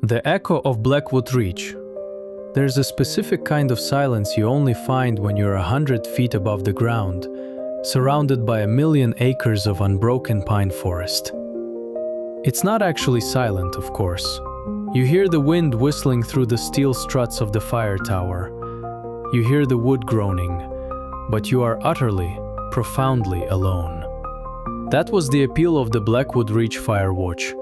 The echo of Blackwood Ridge. There's a specific kind of silence you only find when you're 100 feet above the ground, surrounded by 1,000,000 acres of unbroken pine forest. It's not actually silent, of course. You hear the wind whistling through the steel struts of the fire tower. You hear the wood groaning, but you are utterly, profoundly alone. That was the appeal of the Blackwood Ridge Fire Watch.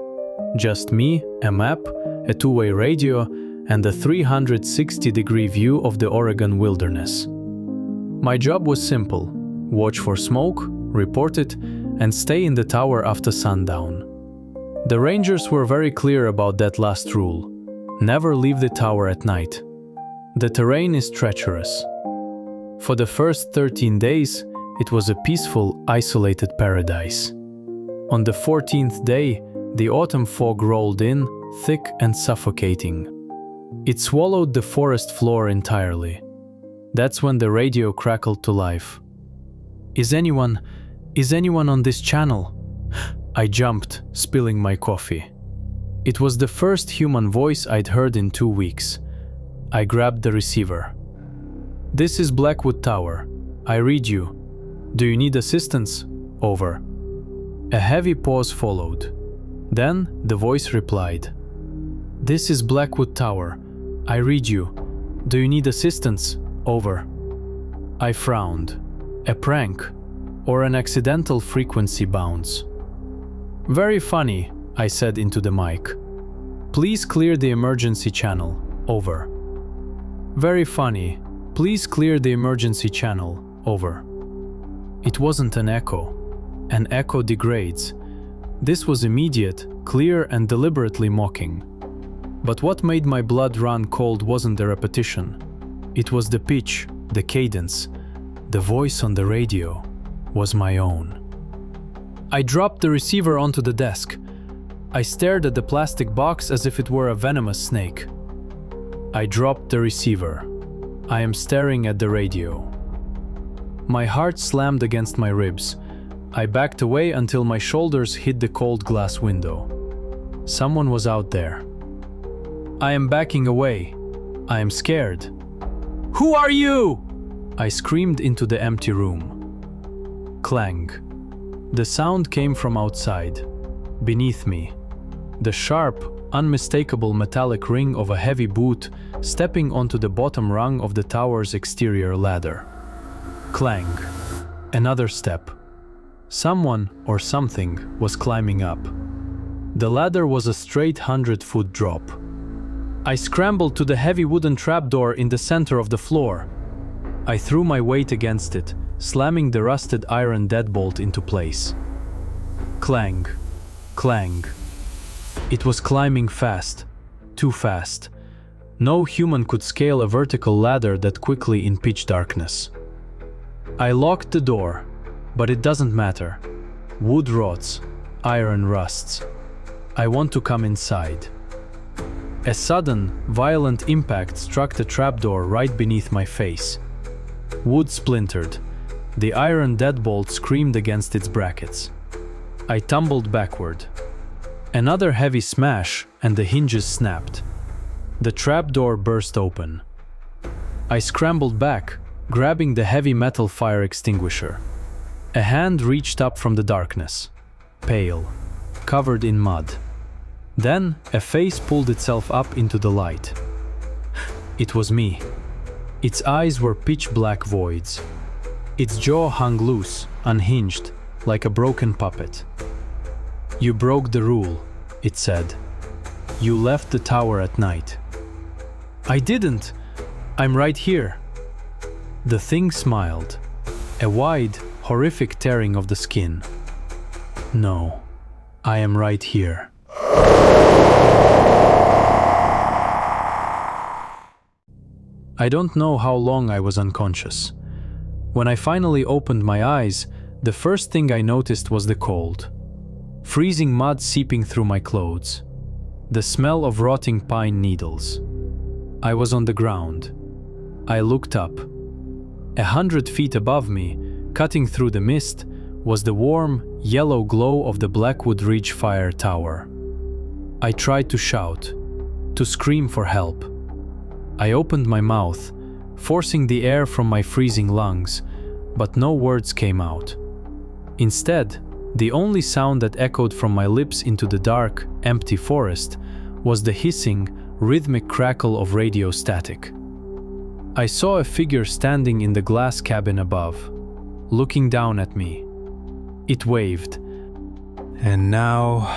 Just me, a map, a two-way radio, and a 360-degree view of the Oregon wilderness. My job was simple: watch for smoke, report it, and stay in the tower after sundown. The rangers were very clear about that last rule: never leave the tower at night. The terrain is treacherous. For the first 13 days, it was a peaceful, isolated paradise. On the 14th day, the autumn fog rolled in, thick and suffocating. It swallowed the forest floor entirely. That's when the radio crackled to life. Is anyone on this channel?" I jumped, spilling my coffee. It was the first human voice I'd heard in 2 weeks. I grabbed the receiver. "This is Blackwood Tower. I read you. Do you need assistance? Over." A heavy pause followed. Then the voice replied, "This is Blackwood Tower. I read you. Do you need assistance? Over." I frowned. A prank, or an accidental frequency bounce? "Very funny," I said into the mic. "Please clear the emergency channel. Over." "Very funny. Please clear the emergency channel. Over." It wasn't an echo. An echo degrades. This was immediate, clear, and deliberately mocking. But what made my blood run cold wasn't the repetition. It was the pitch, the cadence. The voice on the radio was my own. I dropped the receiver onto the desk. I stared at the plastic box as if it were a venomous snake. I dropped the receiver. I am staring at the radio. My heart slammed against my ribs. I backed away until my shoulders hit the cold glass window. Someone was out there. I am backing away. I am scared. "Who are you?" I screamed into the empty room. Clang. The sound came from outside, beneath me. The sharp, unmistakable metallic ring of a heavy boot stepping onto the bottom rung of the tower's exterior ladder. Clang. Another step. Someone or something was climbing up. The ladder was a straight 100-foot drop. I scrambled to the heavy wooden trapdoor in the center of the floor. I threw my weight against it, slamming the rusted iron deadbolt into place. Clang. Clang. It was climbing fast. Too fast. No human could scale a vertical ladder that quickly in pitch darkness. I locked the door, but it doesn't matter. Wood rots, iron rusts. I want to come inside. A sudden, violent impact struck the trapdoor right beneath my face. Wood splintered. The iron deadbolt screamed against its brackets. I tumbled backward. Another heavy smash, and the hinges snapped. The trapdoor burst open. I scrambled back, grabbing the heavy metal fire extinguisher. A hand reached up from the darkness, pale, covered in mud. Then a face pulled itself up into the light. It was me. Its eyes were pitch-black voids. Its jaw hung loose, unhinged, like a broken puppet. "You broke the rule," it said. "You left the tower at night." "I didn't. I'm right here." The thing smiled. A wide, horrific tearing of the skin. "No, I am right here." I don't know how long I was unconscious. When I finally opened my eyes, the first thing I noticed was the cold. Freezing mud seeping through my clothes. The smell of rotting pine needles. I was on the ground. I looked up. 100 feet above me, cutting through the mist, was the warm, yellow glow of the Blackwood Ridge Fire Tower. I tried to shout. to scream for help. I opened my mouth, forcing the air from my freezing lungs, but no words came out. Instead, the only sound that echoed from my lips into the dark, empty forest was the hissing, rhythmic crackle of radio static. I saw a figure standing in the glass cabin above, looking down at me. It waved. And now,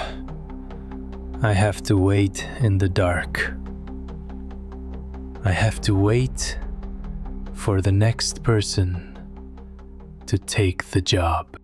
I have to wait in the dark. I have to wait for the next person to take the job.